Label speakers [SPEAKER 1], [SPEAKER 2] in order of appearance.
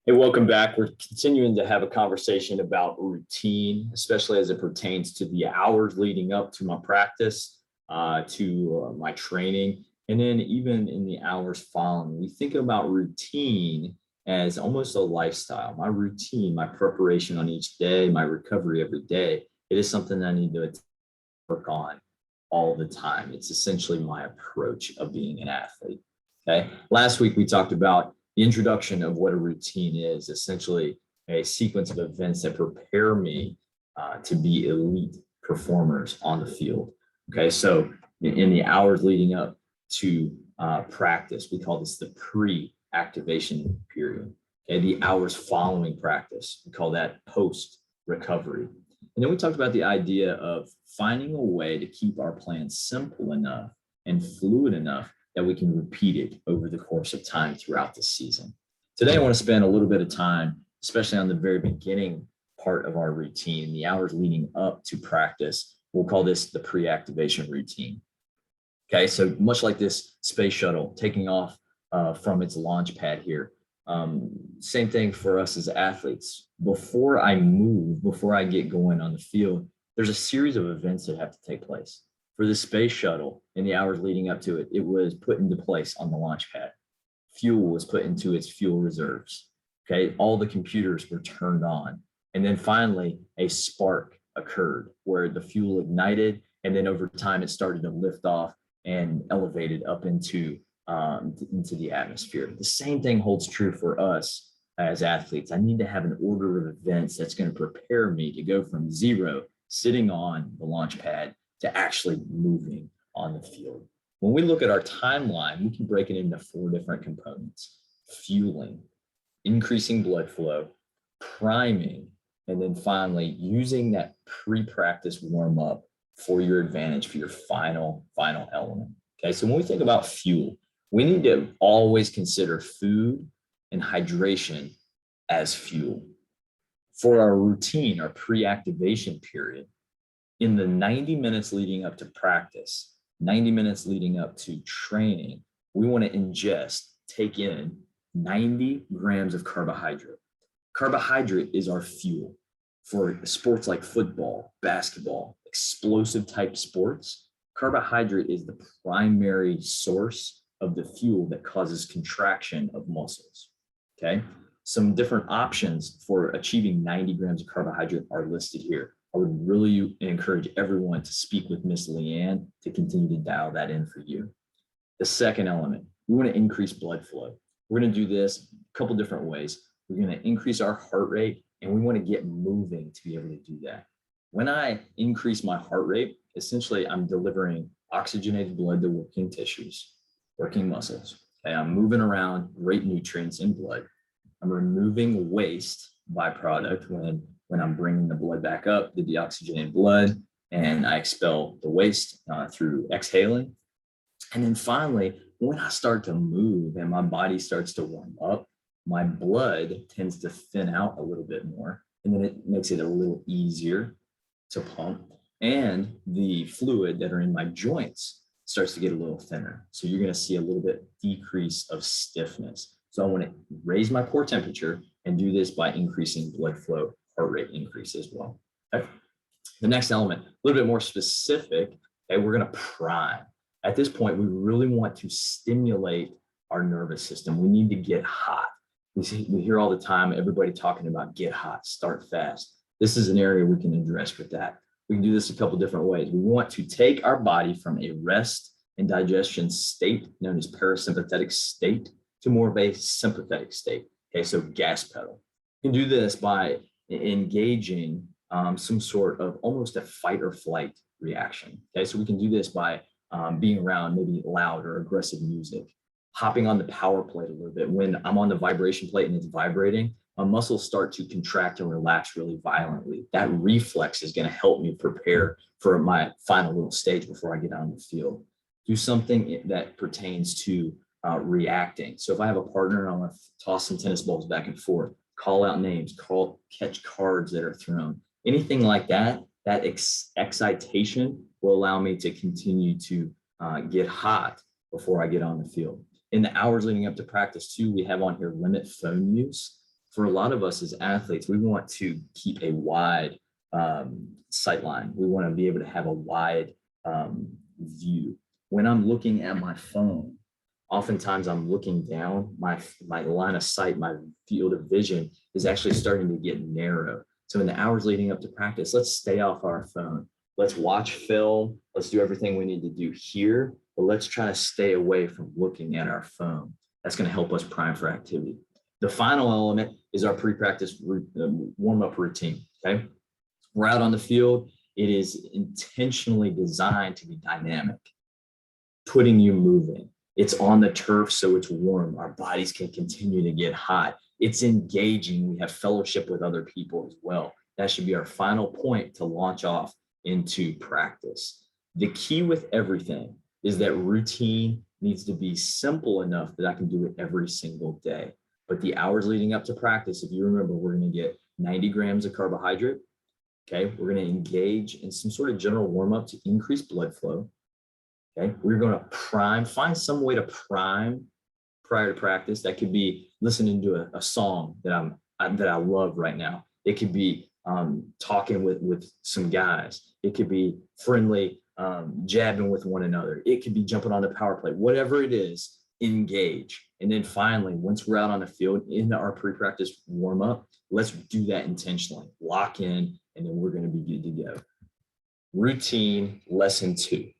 [SPEAKER 1] Hey, welcome back. We're continuing to have a conversation about routine, especially as it pertains to the hours leading up to my practice, to my training, and then even in the hours following. We think about routine as almost a lifestyle. My routine, my preparation on each day, my recovery every day, it is something I need to work on all the time. It's essentially my approach of being an athlete. Okay. Last week, we talked about the introduction of what a routine is, essentially a sequence of events that prepare me to be elite performers on the field. Okay. So in the hours leading up to practice, we call this the pre-activation period. Okay. The hours following practice, we call that post-recovery. And then we talked about the idea of finding a way to keep our plan simple enough and fluid enough that we can repeat it over the course of time throughout the season. Today, I want to spend a little bit of time, especially on the very beginning part of our routine, the hours leading up to practice. We'll call this the pre-activation routine. Okay, so much like this space shuttle taking off from its launch pad here, same thing for us as athletes. Before I move, before I get going on the field, there's a series of events that have to take place. For the space shuttle, in the hours leading up to it, it was put into place on the launch pad. Fuel was put into its fuel reserves. Okay, all the computers were turned on. And then finally, a spark occurred where the fuel ignited, and then over time, it started to lift off and elevated up into the atmosphere. The same thing holds true for us as athletes. I need to have an order of events that's going to prepare me to go from zero, sitting on the launch pad, to actually moving on the field. When we look at our timeline, we can break it into 4 different components: fueling, increasing blood flow, priming, and then finally using that pre-practice warm up for your advantage for your final element. Okay, so when we think about fuel, we need to always consider food and hydration as fuel. For our routine, our pre-activation period, in the 90 minutes leading up to practice, 90 minutes leading up to training, we want to take in 90 grams of carbohydrate. Carbohydrate is our fuel. For sports like football, basketball, explosive type sports, carbohydrate is the primary source of the fuel that causes contraction of muscles. Okay. Some different options for achieving 90 grams of carbohydrate are listed here. I would really encourage everyone to speak with Miss Leanne to continue to dial that in for you. The second element, we want to increase blood flow. We're going to do this a couple different ways. We're going to increase our heart rate, and we want to get moving to be able to do that. When I increase my heart rate, essentially I'm delivering oxygenated blood to working tissues, working muscles. Okay, I'm moving around great nutrients in blood. I'm removing waste byproduct when I'm bringing the blood back up, the deoxygenated blood, and I expel the waste through exhaling. And then finally, when I start to move and my body starts to warm up, my blood tends to thin out a little bit more, and then it makes it a little easier to pump. And the fluid that are in my joints starts to get a little thinner. So you're going to see a little bit decrease of stiffness. So I want to raise my core temperature and do this by increasing blood flow, heart rate increase as well. Okay. The next element, a little bit more specific, okay, we're going to prime. At this point, we really want to stimulate our nervous system. We need to get hot. We hear all the time, everybody talking about get hot, start fast. This is an area we can address with that. We can do this a couple different ways. We want to take our body from a rest and digestion state known as parasympathetic state to more of a sympathetic state. Okay, so gas pedal. You can do this by engaging some sort of almost a fight or flight reaction. Okay, so we can do this by being around maybe loud or aggressive music, hopping on the power plate a little bit. When I'm on the vibration plate and it's vibrating, my muscles start to contract and relax really violently. That reflex is going to help me prepare for my final little stage before I get on the field. Do something that pertains to reacting. So if I have a partner and I want to toss some tennis balls back and forth, call out names, catch cards that are thrown, anything like that, that excitation will allow me to continue to get hot before I get on the field. In the hours leading up to practice too, we have on here limit phone use. for a lot of us as athletes, we want to keep a wide sight line. We want to be able to have a wide view. When I'm looking at my phone, oftentimes I'm looking down, my line of sight, my field of vision is actually starting to get narrow. So in the hours leading up to practice, let's stay off our phone. Let's watch film. Let's do everything we need to do here, but let's try to stay away from looking at our phone. That's going to help us prime for activity. The final element is our pre-practice warm-up routine, okay? We're out on the field. It is intentionally designed to be dynamic, putting you moving. It's on the turf, so it's warm. Our bodies can continue to get hot. It's engaging. We have fellowship with other people as well. That should be our final point to launch off into practice. The key with everything is that routine needs to be simple enough that I can do it every single day. But the hours leading up to practice, if you remember, we're going to get 90 grams of carbohydrate. Okay, we're going to engage in some sort of general warm-up to increase blood flow. Okay, we're going to find some way to prime prior to practice. That could be listening to a song that I love right now. It could be talking with some guys. It could be friendly jabbing with one another. It could be jumping on the power play. Whatever it is, engage. And then finally, once we're out on the field in our pre-practice warm-up, let's do that intentionally. Lock in, and then we're going to be good to go. Routine lesson 2.